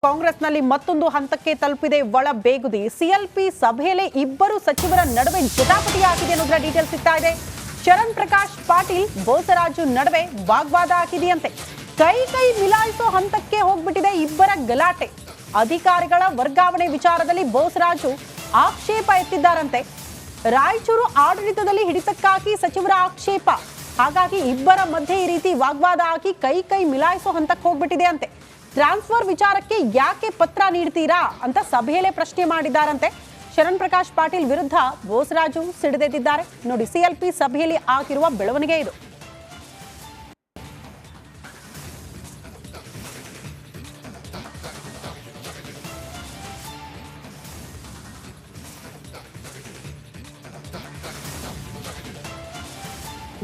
ಕಾಂಗ್ರೆಸ್ನಲ್ಲಿ ಮತ್ತೊಂದು ಹಂತಕ್ಕೆ ತಲುಪಿದೆ ಒಳ ಬೇಗುದಿ. ಸಿಎಲ್ಪಿ ಸಭೆಯಲ್ಲಿ ಇಬ್ಬರು ಸಚಿವರ ನಡುವೆ ಜಟಾಪಟಿ ಆಗಿದೆ ಅನ್ನೋದರ ಡೀಟೇಲ್ಸ್ ಸಿಗ್ತಾ ಇದೆ. ಶರಣ್ ಪ್ರಕಾಶ್ ಪಾಟೀಲ್ ಬೋಸರಾಜು ನಡುವೆ ವಾಗ್ವಾದ ಆಗಿದೆಯಂತೆ. ಕೈ ಮಿಲಾಯಿಸೋ ಹಂತಕ್ಕೆ ಹೋಗ್ಬಿಟ್ಟಿದೆ ಇಬ್ಬರ ಗಲಾಟೆ. ಅಧಿಕಾರಿಗಳ ವರ್ಗಾವಣೆ ವಿಚಾರದಲ್ಲಿ ಬೋಸರಾಜು ಆಕ್ಷೇಪ ಎತ್ತಿದ್ದಾರಂತೆ. ರಾಯಚೂರು ಆಡಳಿತದಲ್ಲಿ ಹಿಡಿತಕ್ಕಾಗಿ ಸಚಿವರ ಆಕ್ಷೇಪ. ಹಾಗಾಗಿ ಇಬ್ಬರ ಮಧ್ಯೆ ಈ ರೀತಿ ವಾಗ್ವಾದ ಆಗಿ ಕೈ ಮಿಲಾಯಿಸೋ ಹಂತಕ್ಕೆ ಹೋಗ್ಬಿಟ್ಟಿದೆ ಅಂತೆ. ಟ್ರಾನ್ಸ್ಫರ್ ವಿಚಾರಕ್ಕೆ ಯಾಕೆ ಪತ್ರ ನೀಡ್ತೀರಾ ಅಂತ ಸಭೆಯಲ್ಲೇ ಪ್ರಶ್ನೆ ಮಾಡಿದ್ದಾರಂತೆ. ಶರಣ್ ಪ್ರಕಾಶ್ ಪಾಟೀಲ್ ವಿರುದ್ಧ ಬೋಸರಾಜು ಸಿಡಿದೆದ್ದಿದ್ದಾರೆ. ನೋಡಿ, ಸಿಎಲ್ಪಿ ಸಭೆಯಲ್ಲಿ ಆಗಿರುವ ಬೆಳವಣಿಗೆ ಇದು.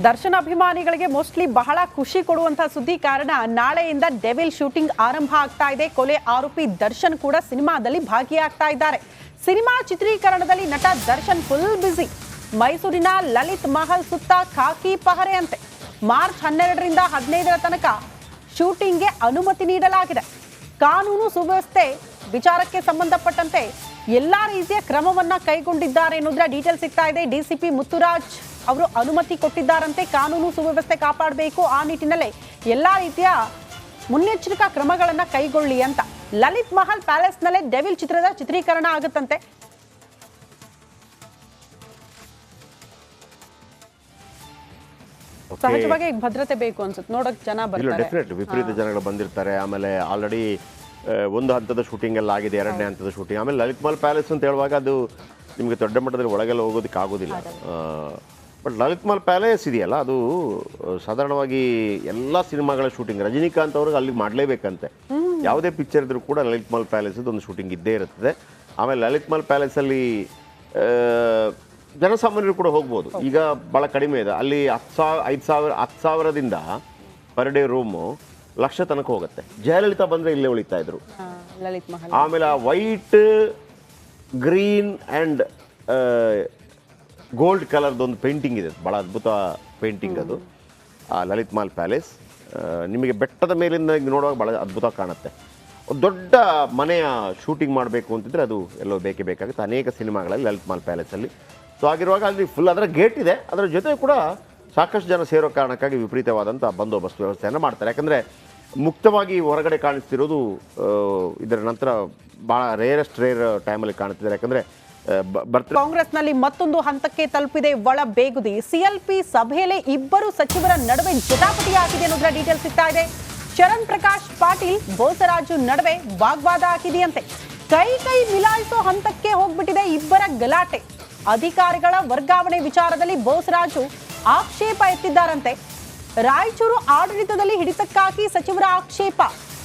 ದರ್ಶನ್ ಅಭಿಮಾನಿಗಳಿಗೆ ಮೋಸ್ಟ್ಲಿ ಬಹಳ ಖುಷಿ ಕೊಡುವಂತಹ ಸುದ್ದಿ. ಕಾರಣ ನಾಳೆಯಿಂದ ಡೆವಿಲ್ ಶೂಟಿಂಗ್ ಆರಂಭ ಆಗ್ತಾ ಇದೆ. ಕೊಲೆ ಆರೋಪಿ ದರ್ಶನ್ ಕೂಡ ಸಿನಿಮಾದಲ್ಲಿ ಭಾಗಿಯಾಗ್ತಾ ಇದ್ದಾರೆ. ಸಿನಿಮಾ ಚಿತ್ರೀಕರಣದಲ್ಲಿ ನಟ ದರ್ಶನ್ ಫುಲ್ ಬ್ಯುಸಿ. ಮೈಸೂರಿನ ಲಲಿತ್ ಮಹಲ್ ಸುತ್ತ ಖಾಕಿ ಪಹರೆ ಅಂತೆ. ಮಾರ್ಚ್ 12ರಿಂದ 15ರ ತನಕ ಶೂಟಿಂಗ್ಗೆ ಅನುಮತಿ ನೀಡಲಾಗಿದೆ. ಕಾನೂನು ಸುವ್ಯವಸ್ಥೆ ವಿಚಾರಕ್ಕೆ ಸಂಬಂಧಪಟ್ಟಂತೆ ಎಲ್ಲಾ ರೀತಿಯ ಕ್ರಮವನ್ನ ಕೈಗೊಂಡಿದ್ದಾರೆ ಎನ್ನುವುದರ ಡೀಟೇಲ್ ಸಿಗ್ತಾ ಇದೆ. ಡಿಸಿಪಿ ಮುತ್ತುರಾಜ್ ಅವರು ಅನುಮತಿ ಕೊಟ್ಟಿದ್ದಾರಂತೆ. ಕಾನೂನು ಸುವ್ಯವಸ್ಥೆ ಕಾಪಾಡಬೇಕು, ಆ ನಿಟ್ಟಿನಲ್ಲೇ ಎಲ್ಲಾ ರೀತಿಯ ಮುನ್ನೆಚ್ಚರಿಕಾ ಕ್ರಮಗಳನ್ನ ಕೈಗೊಳ್ಳಿ ಅಂತ. ಲಲಿತ್ ಮಹಲ್ ಪ್ಯಾಲೇಸ್ ನಲ್ಲೇ ಡೆವಿಲ್ ಚಿತ್ರದ ಚಿತ್ರೀಕರಣ ಆಗುತ್ತಂತೆ. ಸಹಜವಾಗಿ ಭದ್ರತೆ ಬೇಕು ಅನ್ಸುತ್ತೆ. ನೋಡಕ್ ಜನ ಬರ್ತಾರೆ, ವಿಪರೀತ ಜನಗಳು ಬಂದಿರ್ತಾರೆ. ಆಮೇಲೆ ಆಲ್ರೆಡಿ ಒಂದು ಹಂತದ ಶೂಟಿಂಗ್ ಎಲ್ಲ ಆಗಿದೆ, ಎರಡನೇ ಹಂತದ ಶೂಟಿಂಗ್. ಆಮೇಲೆ ಲಲಿತ್ ಮಹಲ್ ಪ್ಯಾಲೇಸ್ ಅಂತ ಹೇಳುವಾಗ ಅದು ನಿಮಗೆ ದೊಡ್ಡ ಮಟ್ಟದಲ್ಲಿ ಒಳಗೆಲ್ಲ ಹೋಗೋದಕ್ಕೆ ಆಗೋದಿಲ್ಲ. ಬಟ್ ಲಲಿತ್ ಮಹಲ್ ಪ್ಯಾಲೇಸ್ ಇದೆಯಲ್ಲ, ಅದು ಸಾಧಾರಣವಾಗಿ ಎಲ್ಲ ಸಿನಿಮಾಗಳ ಶೂಟಿಂಗ್ ರಜನಿಕಾಂತ್ ಅವ್ರಿಗೆ ಅಲ್ಲಿ ಮಾಡಲೇಬೇಕಂತೆ. ಯಾವುದೇ ಪಿಕ್ಚರ್ ಇದ್ರೂ ಕೂಡ ಲಲಿತ್ ಮಹಲ್ ಪ್ಯಾಲೇಸ್ ಒಂದು ಶೂಟಿಂಗ್ ಇದ್ದೇ ಇರ್ತದೆ. ಆಮೇಲೆ ಲಲಿತ್ ಮಹಲ್ ಪ್ಯಾಲೇಸಲ್ಲಿ ಜನಸಾಮಾನ್ಯರು ಕೂಡ ಹೋಗ್ಬೋದು. ಈಗ ಭಾಳ ಕಡಿಮೆ ಇದೆ ಅಲ್ಲಿ. 10,000ದಿಂದ ಪರ್ ಡೇ ರೂಮು ಲಕ್ಷ ತನಕ ಹೋಗುತ್ತೆ. ಜಯಲಲಿತಾ ಬಂದರೆ ಇಲ್ಲೇ ಉಳಿತಾ ಇದ್ರು. ಆಮೇಲೆ ವೈಟ್, ಗ್ರೀನ್ ಆ್ಯಂಡ್ ಗೋಲ್ಡ್ ಕಲರ್ದೊಂದು ಪೇಂಟಿಂಗ್ ಇದೆ, ಭಾಳ ಅದ್ಭುತ ಪೇಂಟಿಂಗ್ ಅದು. ಆ ಲಲಿತ್ ಮಹಲ್ ಪ್ಯಾಲೇಸ್ ನಿಮಗೆ ಬೆಟ್ಟದ ಮೇಲಿಂದ ನೋಡುವಾಗ ಭಾಳ ಅದ್ಭುತ ಕಾಣುತ್ತೆ. ಒಂದು ದೊಡ್ಡ ಮನೆಯ ಶೂಟಿಂಗ್ ಮಾಡಬೇಕು ಅಂತಿದ್ರೆ ಅದು ಎಲ್ಲೋ ಬೇಕೇ ಬೇಕಾಗುತ್ತೆ. ಅನೇಕ ಸಿನಿಮಾಗಳಲ್ಲಿ ಲಲಿತ್ ಮಹಲ್ ಪ್ಯಾಲೇಸಲ್ಲಿ. ಸೊ ಆಗಿರುವಾಗ ಅಲ್ಲಿ ಫುಲ್ ಅದರ ಗೇಟ್ ಇದೆ, ಅದರ ಜೊತೆ ಕೂಡ ಸಾಕಷ್ಟು ಜನ ಸೇರೋ ಕಾರಣಕ್ಕಾಗಿ ವಿಪರೀತವಾದಂಥ ಬಂದೋಬಸ್ತ್ ವ್ಯವಸ್ಥೆಯನ್ನು ಮಾಡ್ತಾರೆ. ಯಾಕಂದರೆ ಮುಕ್ತವಾಗಿ ಹೊರಗಡೆ ಕಾಣಿಸ್ತಿರೋದು ಇದರ ನಂತರ ಭಾಳ ರೇರ್ ಟೈಮಲ್ಲಿ ಕಾಣುತ್ತಿದ್ದಾರೆ. ಯಾಕಂದರೆ ಕಾಂಗ್ರೆಸ್ನಲ್ಲಿ ಮತ್ತೊಂದು ಹಂತಕ್ಕೆ ತಲುಪಿದೆ ಒಳ ಬೇಗುದಿ. ಸಿಎಲ್ಪಿ ಸಭೆಯಲ್ಲಿ ಇಬ್ಬರು ಸಚಿವರ ನಡುವೆ ಜಟಾಪಟಿ ಆಗಿದೆ ಅನ್ನೋದರ ಡೀಟೇಲ್ಸ್ ಸಿಗ್ತಾ ಇದೆ. ಶರಣ್ ಪ್ರಕಾಶ್ ಪಾಟೀಲ್ ಬೋಸರಾಜು ನಡುವೆ ವಾಗ್ವಾದ ಆಗಿದೆಯಂತೆ. ಕೈ ಮಿಲಾಯಿಸೋ ಹಂತಕ್ಕೆ ಹೋಗ್ಬಿಟ್ಟಿದೆ ಇಬ್ಬರ ಗಲಾಟೆ. ಅಧಿಕಾರಿಗಳ ವರ್ಗಾವಣೆ ವಿಚಾರದಲ್ಲಿ ಬೋಸರಾಜು ಆಕ್ಷೇಪ ಎತ್ತಿದ್ದಾರಂತೆ. ರಾಯಚೂರು ಆಡಳಿತದಲ್ಲಿ ಹಿಡಿತಕ್ಕಾಗಿ ಸಚಿವರ ಆಕ್ಷೇಪ.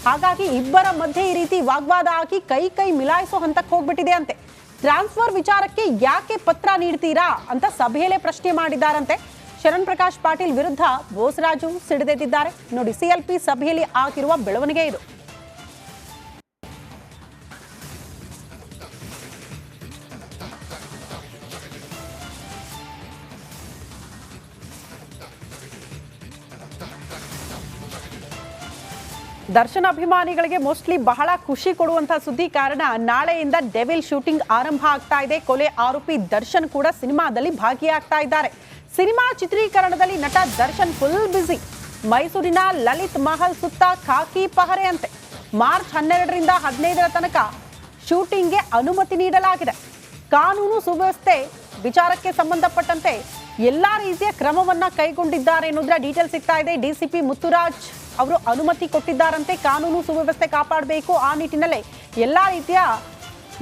ಹಾಗಾಗಿ ಇಬ್ಬರ ಮಧ್ಯೆ ಈ ರೀತಿ ವಾಗ್ವಾದ ಆಗಿ ಕೈ ಮಿಲಾಯಿಸೋ ಹಂತಕ್ಕೆ ಹೋಗ್ಬಿಟ್ಟಿದೆ ಅಂತೆ. ಟ್ರಾನ್ಸ್ಫರ್ ವಿಚಾರಕ್ಕೆ ಯಾಕೆ ಪತ್ರ ನೀಡ್ತೀರಾ ಅಂತ ಸಭೆಯಲ್ಲೇ ಪ್ರಶ್ನೆ ಮಾಡಿದ್ದಾರಂತೆ. ಶರಣ್ ಪ್ರಕಾಶ್ ಪಾಟೀಲ್ ವಿರುದ್ಧ ಬೋಸರಾಜು ಸಿಡಿದೆದ್ದಿದ್ದಾರೆ. ನೋಡಿ, ಸಿಎಲ್ಪಿ ಸಭೆಯಲ್ಲಿ ಆಗಿರುವ ಬೆಳವಣಿಗೆ ಇದು. ದರ್ಶನ್ ಅಭಿಮಾನಿಗಳಿಗೆ ಮೋಸ್ಟ್ಲಿ ಬಹಳ ಖುಷಿ ಕೊಡುವಂತಹ ಸುದ್ದಿ. ಕಾರಣ ನಾಳೆಯಿಂದ ಡೆವಿಲ್ ಶೂಟಿಂಗ್ ಆರಂಭ ಆಗ್ತಾ ಇದೆ. ಕೊಲೆ ಆರೋಪಿ ದರ್ಶನ್ ಕೂಡ ಸಿನಿಮಾದಲ್ಲಿ ಭಾಗಿಯಾಗ್ತಾ ಇದ್ದಾರೆ. ಸಿನಿಮಾ ಚಿತ್ರೀಕರಣದಲ್ಲಿ ನಟ ದರ್ಶನ್ ಫುಲ್ ಬ್ಯುಸಿ. ಮೈಸೂರಿನ ಲಲಿತ್ ಮಹಲ್ ಸುತ್ತ ಖಾಕಿ ಪಹರೆ ಅಂತೆ. ಮಾರ್ಚ್ 12ರಿಂದ 15ರ ತನಕ ಶೂಟಿಂಗ್ಗೆ ಅನುಮತಿ ನೀಡಲಾಗಿದೆ. ಕಾನೂನು ಸುವ್ಯವಸ್ಥೆ ವಿಚಾರಕ್ಕೆ ಸಂಬಂಧಪಟ್ಟಂತೆ ಎಲ್ಲಾ ರೀತಿಯ ಕ್ರಮವನ್ನ ಕೈಗೊಂಡಿದ್ದಾರೆ ಎನ್ನುವುದರ ಡೀಟೇಲ್ ಸಿಗ್ತಾ ಇದೆ. ಡಿಸಿಪಿ ಮುತ್ತುರಾಜ್ ಅವರು ಅನುಮತಿ ಕೊಟ್ಟಿದ್ದಾರಂತೆ. ಕಾನೂನು ಸುವ್ಯವಸ್ಥೆ ಕಾಪಾಡಬೇಕು, ಆ ನಿಟ್ಟಿನಲ್ಲೇ ಎಲ್ಲಾ ರೀತಿಯ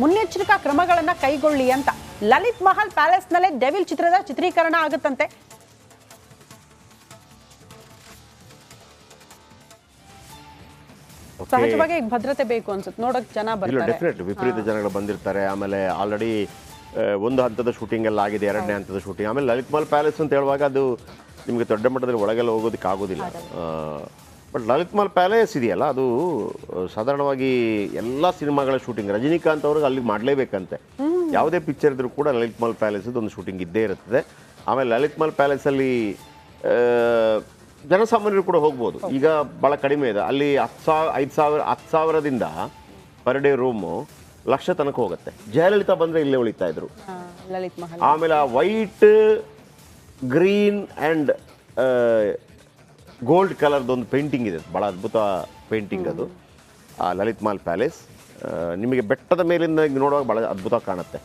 ಮುನ್ನೆಚ್ಚರಿಕಾ ಕ್ರಮಗಳನ್ನ ಕೈಗೊಳ್ಳಿ ಅಂತ. ಲಲಿತ್ ಮಹಲ್ ಪ್ಯಾಲೇಸ್ ನಲ್ಲೇ ಡೆವಿಲ್ ಚಿತ್ರದ ಚಿತ್ರೀಕರಣ ಆಗುತ್ತಂತೆ. ಸಹಜವಾಗಿ ಭದ್ರತೆ ಬೇಕು ಅನ್ಸುತ್ತೆ. ನೋಡಕ್ ಜನ ಬರ್ತಾರೆ, ವಿಪರೀತ ಜನಗಳು ಬಂದಿರ್ತಾರೆ. ಆಮೇಲೆ ಆಲ್ರೆಡಿ ಒಂದು ಹಂತದ ಶೂಟಿಂಗ್ ಎಲ್ಲ ಆಗಿದೆ, ಎರಡನೇ ಹಂತದ ಶೂಟಿಂಗ್. ಆಮೇಲೆ ಲಲಿತ್ ಮಹಲ್ ಪ್ಯಾಲೇಸ್ ಅಂತ ಹೇಳುವಾಗ ಅದು ನಿಮಗೆ ದೊಡ್ಡ ಮಟ್ಟದಲ್ಲಿ ಒಳಗೆಲ್ಲ ಹೋಗೋದಕ್ಕೆ ಆಗೋದಿಲ್ಲ. ಬಟ್ ಲಲಿತ್ ಮಹಲ್ ಪ್ಯಾಲೇಸ್ ಇದೆಯಲ್ಲ, ಅದು ಸಾಧಾರಣವಾಗಿ ಎಲ್ಲ ಸಿನಿಮಾಗಳ ಶೂಟಿಂಗ್ ರಜನಿಕಾಂತ್ ಅವ್ರಿಗೆ ಅಲ್ಲಿ ಮಾಡಲೇಬೇಕಂತೆ. ಯಾವುದೇ ಪಿಕ್ಚರ್ ಇದ್ರೂ ಕೂಡ ಲಲಿತ್ ಮಹಲ್ ಪ್ಯಾಲೇಸ್ ಒಂದು ಶೂಟಿಂಗ್ ಇದ್ದೇ ಇರ್ತದೆ. ಆಮೇಲೆ ಲಲಿತ್ ಮಹಲ್ ಪ್ಯಾಲೇಸಲ್ಲಿ ಜನಸಾಮಾನ್ಯರು ಕೂಡ ಹೋಗ್ಬೋದು. ಈಗ ಭಾಳ ಕಡಿಮೆ ಇದೆ ಅಲ್ಲಿ. 10,000ದಿಂದ ಪರ್ ಡೇ ರೂಮು ಲಕ್ಷ ತನಕ ಹೋಗುತ್ತೆ. ಜಯಲಲಿತಾ ಬಂದರೆ ಇಲ್ಲೇ ಉಳಿತಾ ಇದ್ರು. ಲಲಿತ್ ಮಹಲ್. ಆಮೇಲೆ ಆ ವೈಟ್ ಗ್ರೀನ್ ಆ್ಯಂಡ್ ಗೋಲ್ಡ್ ಕಲರ್ದೊಂದು ಪೇಂಟಿಂಗ್ ಇದೆ, ಭಾಳ ಅದ್ಭುತ ಪೇಂಟಿಂಗ್ ಅದು. ಆ ಲಲಿತ್ ಮಹಲ್ ಪ್ಯಾಲೇಸ್ ನಿಮಗೆ ಬೆಟ್ಟದ ಮೇಲಿಂದ ನೋಡುವಾಗ ಭಾಳ ಅದ್ಭುತ ಕಾಣುತ್ತೆ.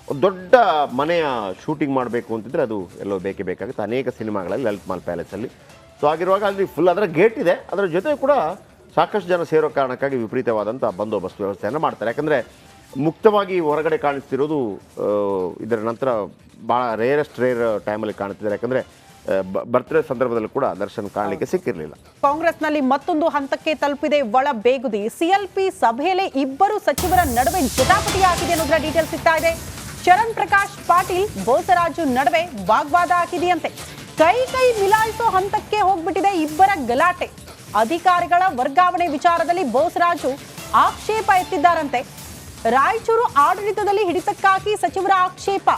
ಒಂದು ದೊಡ್ಡ ಮನೆಯ ಶೂಟಿಂಗ್ ಮಾಡಬೇಕು ಅಂತಿದ್ರೆ ಅದು ಎಲ್ಲೋ ಬೇಕೇ ಬೇಕಾಗುತ್ತೆ. ಅನೇಕ ಸಿನಿಮಾಗಳಲ್ಲಿ ಲಲಿತ್ ಮಹಲ್ ಪ್ಯಾಲೇಸಲ್ಲಿ. ಸೊ ಆಗಿರುವಾಗ ಅಲ್ಲಿ ಫುಲ್ ಅದರ ಗೇಟ್ ಇದೆ, ಅದರ ಜೊತೆ ಕೂಡ ಸಾಕಷ್ಟು ಜನ ಸೇರೋ ಕಾರಣಕ್ಕಾಗಿ ವಿಪರೀತವಾದಂಥ ಬಂದೋಬಸ್ತ್ ವ್ಯವಸ್ಥೆಯನ್ನು ಮಾಡ್ತಾರೆ. ಯಾಕಂದರೆ ಮುಕ್ತವಾಗಿ ಹೊರಗಡೆ ಕಾಣಿಸ್ತಿರೋದು ಇದರ ನಂತರ ಭಾಳ ರೇರ್ ಟೈಮಲ್ಲಿ ಕಾಣ್ತಿದ್ದಾರೆ. ಯಾಕಂದರೆ ಬರ್ತ್ಡೇ ಸಂದರ್ಭದಲ್ಲೂ ಕೂಡ ದರ್ಶನ್ ಕಾಣಲಿಕ್ಕೆ ಸಿಕ್ಕಿರಲಿಲ್ಲ. ಕಾಂಗ್ರೆಸ್ನಲ್ಲಿ ಮತ್ತೊಂದು ಹಂತಕ್ಕೆ ತಲುಪಿದೆ ಒಳ ಬೇಗುದಿ. ಸಿಎಲ್ಪಿ ಸಭೆಯಲ್ಲಿ ಇಬ್ಬರು ಸಚಿವರ ನಡುವೆ ಜಟಾಪಟಿ ಆಗಿದೆ ಅನ್ನೋದರ ಡೀಟೇಲ್ಸ್ ಸಿಗ್ತಾ ಇದೆ. ಚರಣ್ ಪ್ರಕಾಶ್ ಪಾಟೀಲ್ ಬೋಸರಾಜು ನಡುವೆ ವಾಗ್ವಾದ ಆಗಿದೆಯಂತೆ. ಕೈ ಮಿಲಾಯಿಸೋ ಹಂತಕ್ಕೆ ಹೋಗ್ಬಿಟ್ಟಿದೆ ಇಬ್ಬರ ಗಲಾಟೆ. ಅಧಿಕಾರಿಗಳ ವರ್ಗಾವಣೆ ವಿಚಾರದಲ್ಲಿ ಬೋಸರಾಜು ಆಕ್ಷೇಪ ಎತ್ತಿದ್ದಾರಂತೆ. ರಾಯಚೂರು ಆಡಳಿತದಲ್ಲಿ ಹಿಡಿತಕ್ಕಾಗಿ ಸಚಿವರ ಆಕ್ಷೇಪ.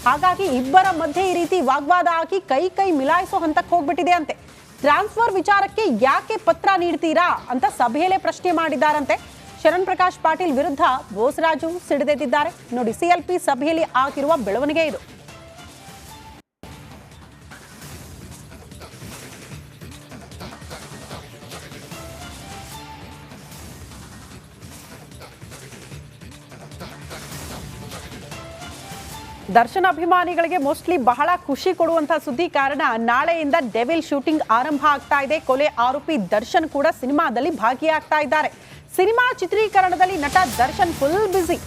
ಹಾಗಾಗಿ ಇಬ್ಬರ ಮಧ್ಯೆ ಈ ರೀತಿ ವಾಗ್ವಾದ ಆಗಿ ಕೈ ಮಿಲಾಯಿಸೋ ಹಂತಕ್ಕೆ ಹೋಗ್ಬಿಟ್ಟಿದೆ ಅಂತೆ. ಟ್ರಾನ್ಸ್ಫರ್ ವಿಚಾರಕ್ಕೆ ಯಾಕೆ ಪತ್ರ ನೀಡ್ತೀರಾ ಅಂತ ಸಭೆಯಲ್ಲೇ ಪ್ರಶ್ನೆ ಮಾಡಿದ್ದಾರಂತೆ. ಶರಣ್ ಪ್ರಕಾಶ್ ಪಾಟೀಲ್ ವಿರುದ್ಧ ಬೋಸರಾಜು ಸಿಡಿದೆದ್ದಿದ್ದಾರೆ. ನೋಡಿ, ಸಿಎಲ್ಪಿ ಸಭೆಯಲ್ಲಿ ಆಗಿರುವ ಬೆಳವಣಿಗೆ ಇದು. ದರ್ಶನ್ ಅಭಿಮಾನಿಗಳಿಗೆ ಮೋಸ್ಟ್ಲಿ ಬಹಳ ಖುಷಿ ಕೊಡುವಂತಹ ಸುದ್ದಿ. ಕಾರಣ ನಾಳೆಯಿಂದ ಡೆವಿಲ್ ಶೂಟಿಂಗ್ ಆರಂಭ ಆಗ್ತಾ ಇದೆ. ಕೊಲೆ ಆರೋಪಿ ದರ್ಶನ್ ಕೂಡ ಸಿನಿಮಾದಲ್ಲಿ ಭಾಗಿಯಾಗ್ತಾ ಇದ್ದಾರೆ. ಸಿನಿಮಾ ಚಿತ್ರೀಕರಣದಲ್ಲಿ ನಟ ದರ್ಶನ್ ಫುಲ್ ಬ್ಯುಸಿ.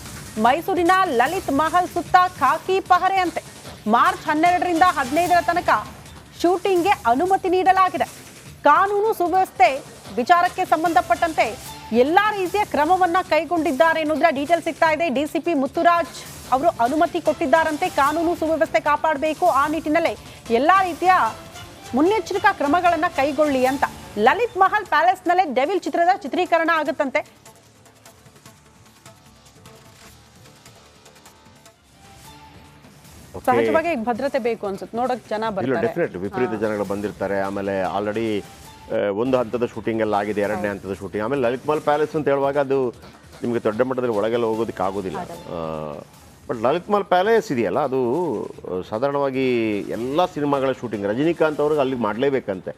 ಮೈಸೂರಿನ ಲಲಿತ್ ಮಹಲ್ ಸುತ್ತ ಖಾಕಿ ಪಹರೆ ಅಂತೆ. ಮಾರ್ಚ್ 12ರಿಂದ 15ರ ತನಕ ಶೂಟಿಂಗ್ಗೆ ಅನುಮತಿ ನೀಡಲಾಗಿದೆ. ಕಾನೂನು ಸುವ್ಯವಸ್ಥೆ ವಿಚಾರಕ್ಕೆ ಸಂಬಂಧಪಟ್ಟಂತೆ ಎಲ್ಲಾ ರೀತಿಯ ಕ್ರಮವನ್ನ ಕೈಗೊಂಡಿದ್ದಾರೆ ಎನ್ನುವುದರ ಡೀಟೇಲ್ ಸಿಗ್ತಾ ಇದೆ. ಡಿಸಿಪಿ ಮುತ್ತುರಾಜ್ ಅವರು ಅನುಮತಿ ಕೊಟ್ಟಿದ್ದಾರಂತೆ. ಕಾನೂನು ಸುವ್ಯವಸ್ಥೆ ಕಾಪಾಡಬೇಕು, ಆ ನಿಟ್ಟಿನಲ್ಲೇ ಎಲ್ಲಾ ರೀತಿಯ ಮುನ್ನೆಚ್ಚರಿಕಾ ಕ್ರಮಗಳನ್ನ ಕೈಗೊಳ್ಳಿ ಅಂತ. ಲಲಿತ್ ಮಹಲ್ ಪ್ಯಾಲೇಸ್ ನಲ್ಲೇ ಡೆವಿಲ್ ಚಿತ್ರದ ಚಿತ್ರೀಕರಣ ಆಗುತ್ತಂತೆ. ಸಹಜವಾಗಿ ಭದ್ರತೆ ಬೇಕು ಅನ್ಸುತ್ತೆ. ನೋಡಕ್ ಜನ ಬರ್ತಾರೆ, ವಿಪರೀತ ಜನಗಳು ಬಂದಿರ್ತಾರೆ. ಆಮೇಲೆ ಆಲ್ರೆಡಿ ಒಂದು ಹಂತದ ಶೂಟಿಂಗ್ ಎಲ್ಲ ಆಗಿದೆ, ಎರಡನೇ ಹಂತದ ಶೂಟಿಂಗ್. ಆಮೇಲೆ ಲಲಿತ್ ಮಹಲ್ ಪ್ಯಾಲೇಸ್ ಅಂತ ಹೇಳುವಾಗ ಅದು ನಿಮಗೆ ದೊಡ್ಡ ಮಟ್ಟದಲ್ಲಿ ಒಳಗೆಲ್ಲ ಹೋಗೋದಕ್ಕೆ ಆಗೋದಿಲ್ಲ. ಬಟ್ ಲಲಿತ್ ಮಹಲ್ ಪ್ಯಾಲೇಸ್ ಇದೆಯಲ್ಲ, ಅದು ಸಾಧಾರಣವಾಗಿ ಎಲ್ಲ ಸಿನಿಮಾಗಳ ಶೂಟಿಂಗ್ ರಜನಿಕಾಂತ್ ಅವ್ರಿಗೆ ಅಲ್ಲಿ ಮಾಡಲೇಬೇಕಂತೆ.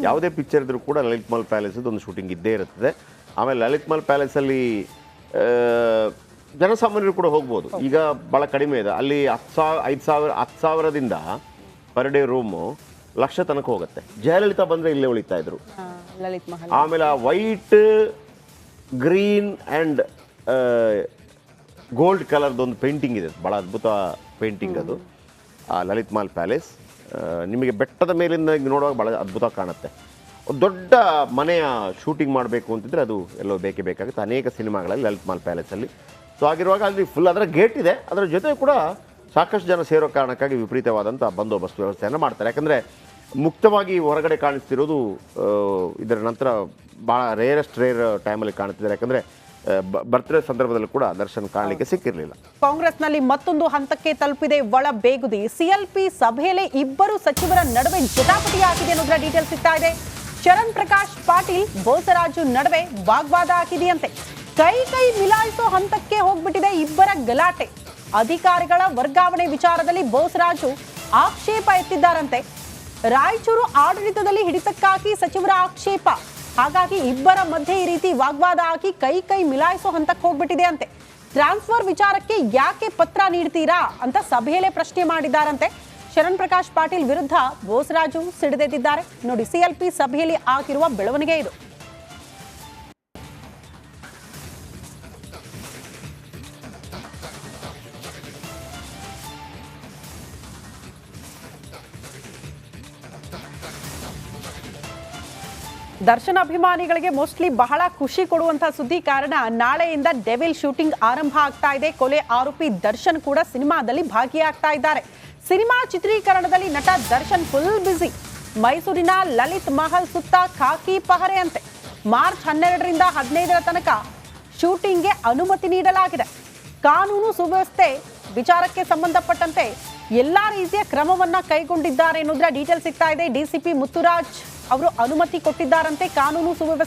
ಯಾವುದೇ ಪಿಕ್ಚರ್ ಇದ್ರೂ ಕೂಡ ಲಲಿತ್ ಮಹಲ್ ಪ್ಯಾಲೇಸ್ ಒಂದು ಶೂಟಿಂಗ್ ಇದ್ದೇ ಇರುತ್ತದೆ. ಆಮೇಲೆ ಲಲಿತ್ ಮಹಲ್ ಪ್ಯಾಲೇಸಲ್ಲಿ ಜನಸಾಮಾನ್ಯರು ಕೂಡ ಹೋಗ್ಬೋದು. ಈಗ ಭಾಳ ಕಡಿಮೆ ಇದೆ ಅಲ್ಲಿ. 10,000ದಿಂದ ಪರ್ ಡೇ ರೂಮು ಲಕ್ಷ ತನಕ ಹೋಗುತ್ತೆ. ಜಯಲಲಿತಾ ಬಂದರೆ ಇಲ್ಲೇ ಉಳಿತಾ ಇದ್ರು. ಲಲಿತ್ ಮಹಲ್. ಆಮೇಲೆ ಆ ವೈಟ್ ಗ್ರೀನ್ ಆ್ಯಂಡ್ ಗೋಲ್ಡ್ ಕಲರ್ದೊಂದು ಪೇಂಟಿಂಗ್ ಇದೆ, ಭಾಳ ಅದ್ಭುತ ಪೇಂಟಿಂಗ್ ಅದು. ಆ ಲಲಿತ್ ಮಹಲ್ ಪ್ಯಾಲೇಸ್ ನಿಮಗೆ ಬೆಟ್ಟದ ಮೇಲಿಂದ ನೋಡುವಾಗ ಭಾಳ ಅದ್ಭುತ ಕಾಣುತ್ತೆ. ಒಂದು ದೊಡ್ಡ ಮನೆಯ ಶೂಟಿಂಗ್ ಮಾಡಬೇಕು ಅಂತಿದ್ರೆ ಅದು ಎಲ್ಲೋ ಬೇಕೇ ಬೇಕಾಗುತ್ತೆ. ಅನೇಕ ಸಿನಿಮಾಗಳಲ್ಲಿ ಲಲಿತ್ ಮಹಲ್ ಪ್ಯಾಲೇಸಲ್ಲಿ. ಸೊ ಆಗಿರುವಾಗ ಅಲ್ಲಿ ಫುಲ್ ಅದರ ಗೇಟ್ ಇದೆ, ಅದರ ಜೊತೆ ಕೂಡ ಸಾಕಷ್ಟು ಜನ ಸೇರೋ ಕಾರಣಕ್ಕಾಗಿ ವಿಪರೀತವಾದಂಥ ಬಂದೋಬಸ್ತ್ ವ್ಯವಸ್ಥೆಯನ್ನು ಮಾಡ್ತಾರೆ. ಯಾಕಂದರೆ ಮುಕ್ತವಾಗಿ ಹೊರಗಡೆ ಕಾಣಿಸ್ತಿರೋದು ಇದರ ನಂತರ ಭಾಳ ರೇರ್ ಟೈಮಲ್ಲಿ ಕಾಣ್ತಿದ್ದಾರೆ. ಯಾಕಂದರೆ ಬರ್ತ್ಡೇ ಸಂದರ್ಭದಲ್ಲೂ ಕೂಡ ದರ್ಶನ್ ಕಾಣಲಿಕ್ಕೆ ಸಿಕ್ಕಿರಲಿಲ್ಲ. ಕಾಂಗ್ರೆಸ್ನಲ್ಲಿ ಮತ್ತೊಂದು ಹಂತಕ್ಕೆ ತಲುಪಿದೆ ಒಳ ಬೇಗುದಿ. ಸಿಎಲ್ಪಿ ಸಭೆಯಲ್ಲಿ ಇಬ್ಬರು ಸಚಿವರ ನಡುವೆ ಜಟಾಪಟಿ ಆಗಿದೆ ಅನ್ನೋದರ ಡೀಟೇಲ್ ಸಿಗ್ತಾ ಇದೆ. ಚರಣ್ ಪ್ರಕಾಶ್ ಪಾಟೀಲ್ ಬೋಸರಾಜು ನಡುವೆ ವಾಗ್ವಾದ ಆಗಿದೆಯಂತೆ. ಕೈ ಮಿಲಾಯಿಸೋ ಹಂತಕ್ಕೆ ಹೋಗ್ಬಿಟ್ಟಿದೆ ಇಬ್ಬರ ಗಲಾಟೆ. ಅಧಿಕಾರಿಗಳ ವರ್ಗಾವಣೆ ವಿಚಾರದಲ್ಲಿ ಬೋಸರಾಜು ಆಕ್ಷೇಪ ಎತ್ತಿದ್ದಾರಂತೆ. ರಾಯಚೂರು ಆಡಳಿತದಲ್ಲಿ ಹಿಡಿತಕ್ಕಾಗಿ ಸಚಿವರ ಆಕ್ಷೇಪ. ಹಾಗಾಗಿ ಇಬ್ಬರ ಮಧ್ಯೆ ಈ ರೀತಿ ವಾಗ್ವಾದ ಆಗಿ ಕೈ ಮಿಲಾಯಿಸೋ ಹಂತಕ್ಕೆ ಹೋಗ್ಬಿಟ್ಟಿದೆ ಅಂತೆ. ಟ್ರಾನ್ಸ್ಫರ್ ವಿಚಾರಕ್ಕೆ ಯಾಕೆ ಪತ್ರ ನೀಡ್ತೀರಾ ಅಂತ ಸಭೆಯಲ್ಲೇ ಪ್ರಶ್ನೆ ಮಾಡಿದ್ದಾರಂತೆ. ಶರಣ್ ಪ್ರಕಾಶ್ ಪಾಟೀಲ್ ವಿರುದ್ಧ ಬೋಸರಾಜು ಸಿಡಿದೆದ್ದಿದ್ದಾರೆ. ನೋಡಿ, ಸಿಎಲ್ಪಿ ಸಭೆಯಲ್ಲಿ ಆಗಿರುವ ಬೆಳವಣಿಗೆ ಇದು. ದರ್ಶನ್ ಅಭಿಮಾನಿಗಳಿಗೆ ಮೋಸ್ಟ್ಲಿ ಬಹಳ ಖುಷಿ ಕೊಡುವಂತಹ ಸುದ್ದಿ. ಕಾರಣ ನಾಳೆಯಿಂದ ಡೆವಿಲ್ ಶೂಟಿಂಗ್ ಆರಂಭ ಆಗ್ತಾ ಇದೆ. ಕೊಲೆ ಆರೋಪಿ ದರ್ಶನ್ ಕೂಡ ಸಿನಿಮಾದಲ್ಲಿ ಭಾಗಿಯಾಗ್ತಾ ಇದ್ದಾರೆ. ಸಿನಿಮಾ ಚಿತ್ರೀಕರಣದಲ್ಲಿ ನಟ ದರ್ಶನ್ ಫುಲ್ ಬ್ಯುಸಿ. ಮೈಸೂರಿನ ಲಲಿತ್ ಮಹಲ್ ಸುತ್ತ ಖಾಕಿ ಪಹರೆ ಅಂತೆ. ಮಾರ್ಚ್ 12ರಿಂದ 15ರ ತನಕ ಶೂಟಿಂಗ್ಗೆ ಅನುಮತಿ ನೀಡಲಾಗಿದೆ. ಕಾನೂನು ಸುವ್ಯವಸ್ಥೆ ವಿಚಾರಕ್ಕೆ ಸಂಬಂಧಪಟ್ಟಂತೆ ಎಲ್ಲಾ ರೀತಿಯ ಕ್ರಮವನ್ನ ಕೈಗೊಂಡಿದ್ದಾರೆ ಎನ್ನುವುದರ ಡೀಟೇಲ್ ಸಿಗ್ತಾ ಇದೆ. ಡಿಸಿಪಿ ಮುತ್ತುರಾಜ್ ಅವರು ಅನುಮತಿ ಕೊಟ್ಟಿದ್ದಾರಂತೆ. ಕಾನೂನು ಸುವ್ಯವಸ್ಥೆ